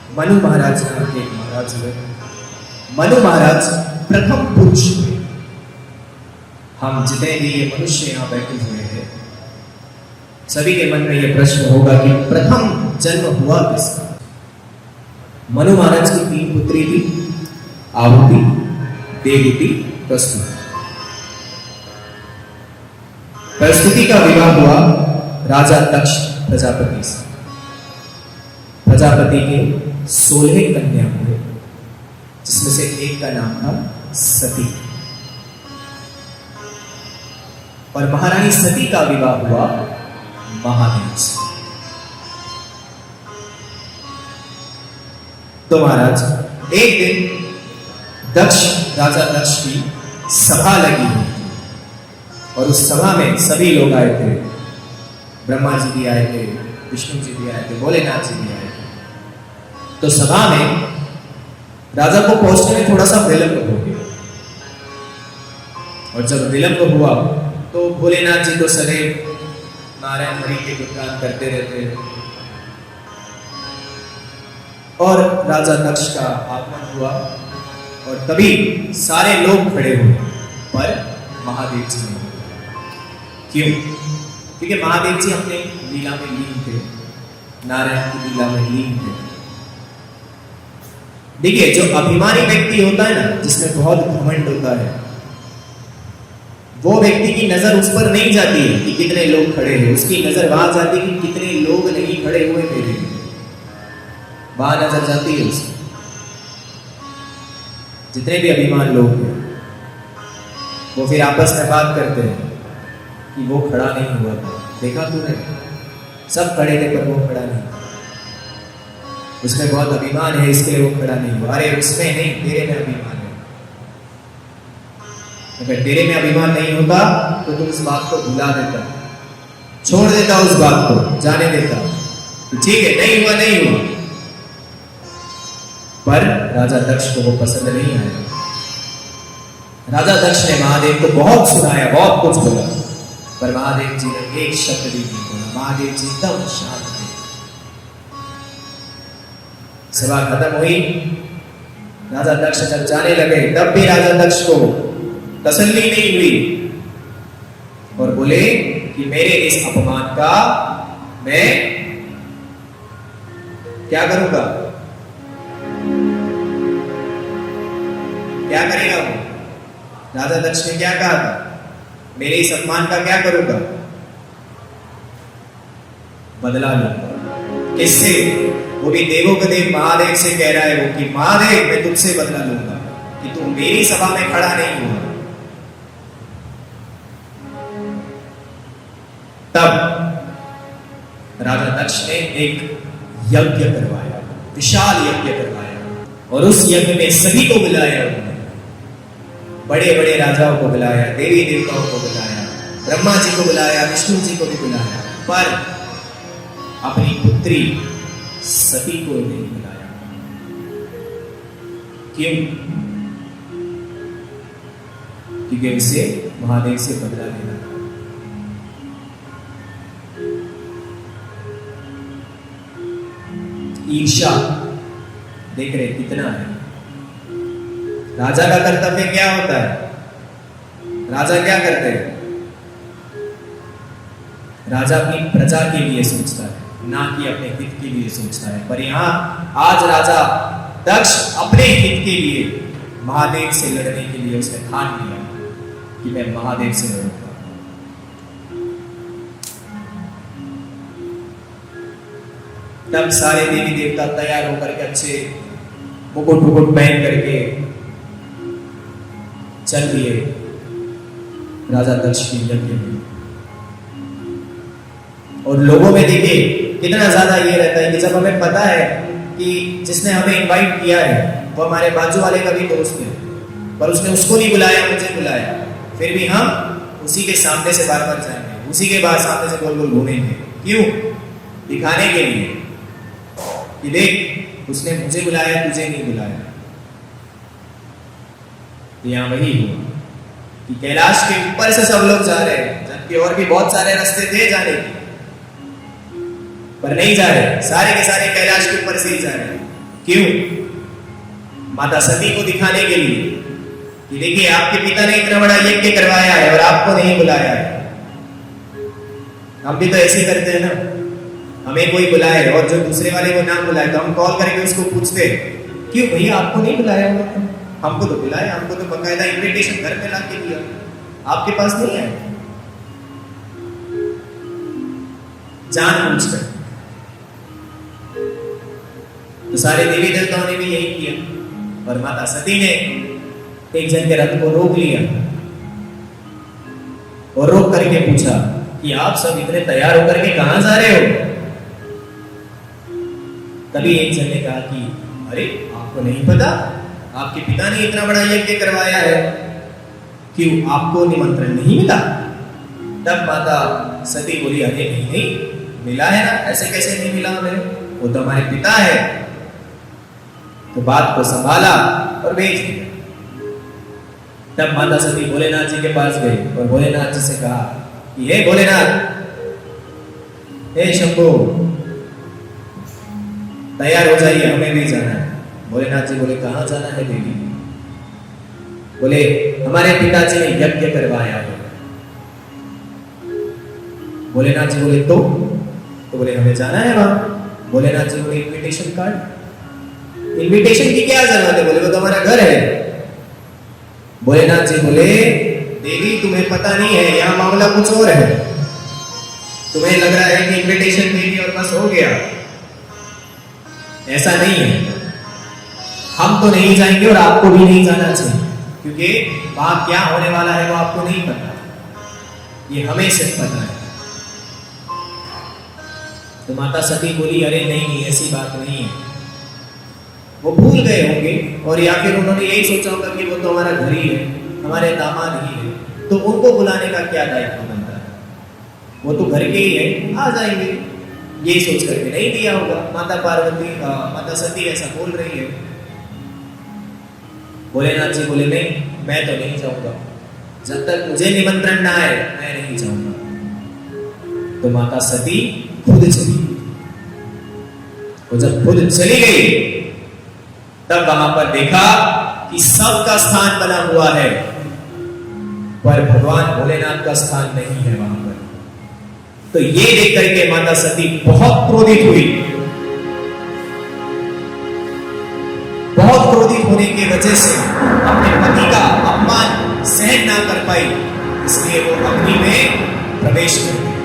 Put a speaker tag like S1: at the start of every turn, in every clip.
S1: मनु महाराज नाम के एक महाराज हुए। मनु महाराज प्रथम पुरुष हुए। हम जितने भी ये मनुष्य यहाँ बैठे हुए हैं, सभी के मन में ये प्रश्न होगा कि प्रथम जन्म हुआ किसका? मनु महाराज की 3 पुत्री थी, आहुति, देवहूति, प्रस्तुति। प्रस्तुति का विवाह हुआ राजा दक्ष प्रजापति से। प्रजापति के 16 कन्या हुए, जिसमें से एक का नाम था सती। और महारानी सती का विवाह हुआ महादेव से। तो महाराज, एक दिन राजा दक्ष की सभा लगी हुई थी, और उस सभा में सभी लोग आए थे। ब्रह्मा जी भी आए थे, विष्णु जी भी आए थे, भोलेनाथ जी भी आए थे। तो सभा में राजा को पहुंचने में थोड़ा सा विलंब हो गया, और जब विलंब हुआ तो भोलेनाथ जी तो सदैव नारायण हरि के गुणगान करते रहते हैं, और राजा दक्ष का आगमन हुआ, और तभी सारे लोग खड़े हुए, पर महादेव जी नहीं। क्यों? क्योंकि महादेव जी अपने लीला में लीन थे, नारायण की लीला में लीन थे। देखिए, जो अभिमानी व्यक्ति होता है ना, जिसमें बहुत घमंड होता है, वो व्यक्ति की नजर उस पर नहीं जाती है कि कितने लोग खड़े हैं, उसकी नजर वहां जाती है कि कितने लोग नहीं खड़े हुए मेरे, वहां नजर जाती है उसकी। जितने भी अभिमान लोग हैं, वो फिर आपस में बात करते हैं कि वो खड़ा नहीं हुआ था, देखा तूने, सब खड़े थे पर वो खड़ा नहीं था, उसमें बहुत अभिमान है इसके लिए वो खड़ा नहीं हुआ। अरे उसमें नहीं, तेरे में अभिमान है। अगर तेरे में अभिमान नहीं होता तो तुम इस बात को भुला देता, छोड़ देता, उस बात को जाने देता, ठीक है नहीं हुआ नहीं हुआ। पर राजा दक्ष को वो पसंद नहीं आया। राजा दक्ष ने महादेव को बहुत सुनाया, बहुत कुछ बोला, पर महादेव जी ने एक शब्द भी नहीं बोला। महादेव जी एकदम शांत थे। सभा खत्म हुई, राजा दक्ष जब जाने लगे, तब भी राजा दक्ष को तसल्ली नहीं हुई, और बोले कि मेरे इस अपमान का मैं क्या करूंगा? क्या करेगा वो? राजा दक्ष ने क्या कहा था? मेरे इस अपमान का क्या करूंगा? बदला लूंगा। किससे? वो भी देवों का देव महादेव से कह रहा है वो कि महादेव, मैं तुमसे बदला लूंगा कि तुम मेरी सभा में खड़ा नहीं हुआ। तब राजा दक्ष ने एक यज्ञ करवाया, विशाल यज्ञ करवाया, और उस यज्ञ में सभी को बुलाया। उन्होंने बड़े बड़े राजाओं को बुलाया, देवी देवताओं को बुलाया, ब्रह्मा जी को बुलाया, विष्णु जी को भी बुलाया, पर अपनी पुत्री सती को नहीं बुलाया। क्यों? क्योंकि उसे महादेव से बदला लेना था। ईर्ष्या देख रहे कितना है। राजा का कर्तव्य क्या होता है? राजा क्या करते हैं? राजा अपनी प्रजा के लिए सोचता है, ना कि अपने हित के लिए सोचता है। पर यहाँ आज राजा दक्ष अपने हित के लिए महादेव से लड़ने के लिए उसने ठान लिया कि मैं महादेव से लड़ूंगा। तब सारे देवी देवता तैयार होकर के अच्छे मुकुट मुकुट पहन करके चल दिए राजा दक्ष की यज्ञ में। और लोगों में देखिए कितना ज्यादा ये रहता है कि जब हमें पता है कि जिसने हमें इनवाइट किया है वो हमारे बाजू वाले का भी दोस्त है, पर उसने उसको नहीं बुलाया, मुझे बुलाया, फिर भी हम उसी के सामने से बार बार जाएंगे, उसी के बाद सामने से गोल गोल घूमेंगे। क्यों? दिखाने के लिए कि देख उसने मुझे बुलाया, तुझे नहीं बुलाया। यहाँ वही हुआ कि कैलाश के ऊपर से सब लोग जा रहे हैं, जबकि और भी बहुत सारे रास्ते थे जाने के, पर नहीं जा रहे, सारे के सारे कैलाश के ऊपर से ही जा रहे हैं। क्यों? माता सती को दिखाने के लिए कि देखिए आपके पिता ने इतना बड़ा यज्ञ करवाया है और आपको नहीं बुलाया है। हम भी तो ऐसे करते हैं ना, हमें कोई बुलाए और जो दूसरे वाले को ना बुलाए तो हम कॉल करके उसको पूछते क्यों भैया आपको नहीं बुलाया होगा? हमको तो बुलाया, हमको तो बकायदा इनविटेशन घर में ला के दिया, आपके पास नहीं है। जानबूझकर। तो सारे देवी देवताओं ने भी यही किया और माता सती ने एक जन के रथ को रोक लिया और रोक करके पूछा कि आप सब इतने तैयार होकर के कहां जा रहे हो? तभी एक जन ने कहा कि अरे आपको नहीं पता, आपके पिता ने इतना बड़ा यज्ञ करवाया है, क्यों आपको निमंत्रण नहीं मिला? तब माता सती बोली अरे नहीं नहीं मिला है ना, ऐसे कैसे नहीं मिला हमें, वो तो हमारे पिता है। तो बात को संभाला और भेज दिया। तब माता सती भोलेनाथ जी के पास गई और भोलेनाथ जी से कहा कि हे भोलेनाथ, हे शंभू, तैयार हो जाइए, हमें भी जाना है। भोलेनाथ जी बोले कहां जाना है देवी? बोले हमारे पिताजी ने यज्ञ करवाया है। भोलेनाथ जी बोले तो बोले हमें जाना है वहां। भोलेनाथ जी बोले इनविटेशन कार्ड। इनविटेशन की क्या जरूरत है? बोले वो तो हमारा घर है। भोलेनाथ जी बोले देवी तुम्हें पता नहीं है, यहां मामला कुछ और है। तुम्हें लग रहा है कि इनविटेशन दे दी और बस हो गया, ऐसा नहीं है। हम तो नहीं जाएंगे और आपको भी नहीं जाना चाहिए, क्योंकि वहां क्या होने वाला है वो आपको नहीं पता, ये हमें सिर्फ पता है। तो माता सती बोली अरे नहीं ऐसी बात नहीं है। वो भूल गए होंगे और या फिर उन्होंने यही सोचा होगा कि वो तो हमारा घर ही है, हमारे दामाद ही है, तो उनको बुलाने का क्या दायित्व बनता है? वो तो घर के ही है, आ जाएंगे, ये सोच करके नहीं दिया होगा। माता सती ऐसा बोल रही है। भोलेनाथ जी बोले नहीं मैं तो नहीं जाऊंगा, जब तक मुझे निमंत्रण ना आए मैं नहीं जाऊंगा। तो माता सती खुद चली। और जब खुद चली गई तब वहां पर देखा कि सबका स्थान बना हुआ है, पर भगवान भोलेनाथ का स्थान नहीं है वहां पर। तो ये देख करके माता सती बहुत क्रोधित हुई। बहुत क्रोधित होने की वजह से अपने पति का अपमान सहन ना कर पाई, इसलिए वो अग्नि में प्रवेश कर गई।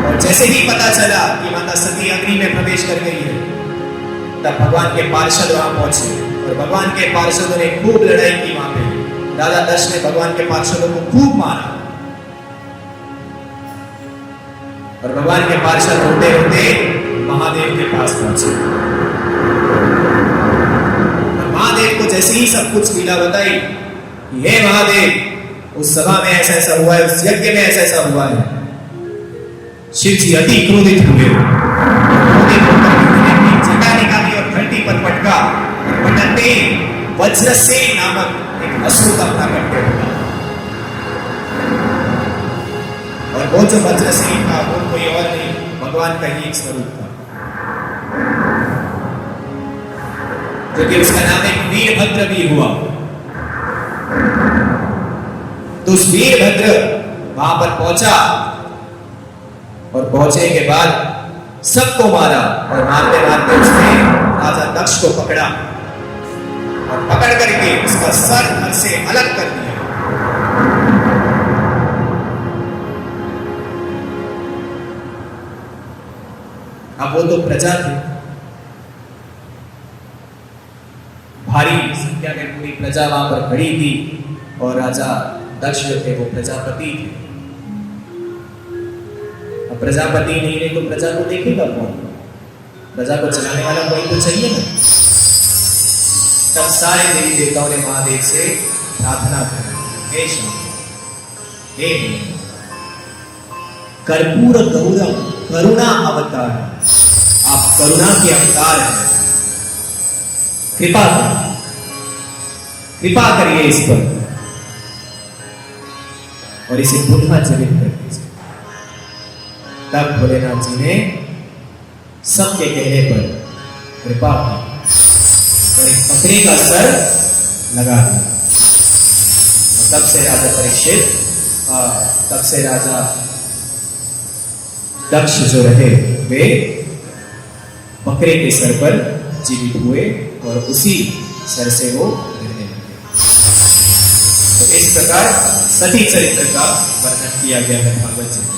S1: और जैसे ही पता चला कि माता सती अग्नि में प्रवेश कर गई है, तब भगवान के पार्षद वहां पहुंचे और भगवान के पार्षदों ने खूब लड़ाई की। वहां पे राजा दक्ष ने भगवान के पार्षदों को खूब मारा और भगवान के पार्षद होते होते महादेव के पास पहुंचे। महादेव को जैसे ही सब कुछ लीला बताई, हे महादेव उस सभा में ऐसा ऐसा हुआ है, उस यज्ञ में ऐसा ऐसा हुआ है, शिव जी अति क्रोधित हुए। क्रोधित होकर जटा निकाली और धरती पर पटका। पटकते वज्रसेन नामक एक असुर अपना करते हुआ, और वो जो वज्रसेन था वो कोई और नहीं, भगवान का ही एक स्वरूप था, क्योंकि उसका नाम एक वीरभद्र भी हुआ। तो उस वीरभद्र वहां पर पहुंचा और पहुंचने के बाद सबको मारा और मारते मारते उसने राजा दक्ष को पकड़ा और पकड़ करके उसका सर धड़ से अलग कर दिया। अब वो तो प्रजा थी, भारी संख्या में पूरी प्रजा वहां पर खड़ी थी और राजा दक्ष जो थे वो प्रजापति थे। अब प्रजापति नहीं रहे तो प्रजा को देखेगा कौन? प्रजा को चलाने वाला कोई तो चाहिए ना। तब सारे देवी देवताओं ने महादेव से प्रार्थना की, हे शंकर, हे कर्पूर गौरव करुणा अवतार, आप करुणा के अवतार हैं, कृपा करिए इस पर और इसे पुनः जीवित कर दीजिए। तब भोलेनाथ जी ने सबके कहने पर कृपा की और एक बकरी का सर लगा दिया। तब से राजा परीक्षित तब से राजा दक्ष जो रहे वे बकरे के सर पर जीवित हुए और उसी सर से वो गिरने लगे। तो इस प्रकार सती चरित्र का वर्णन किया गया है भागवत जी में।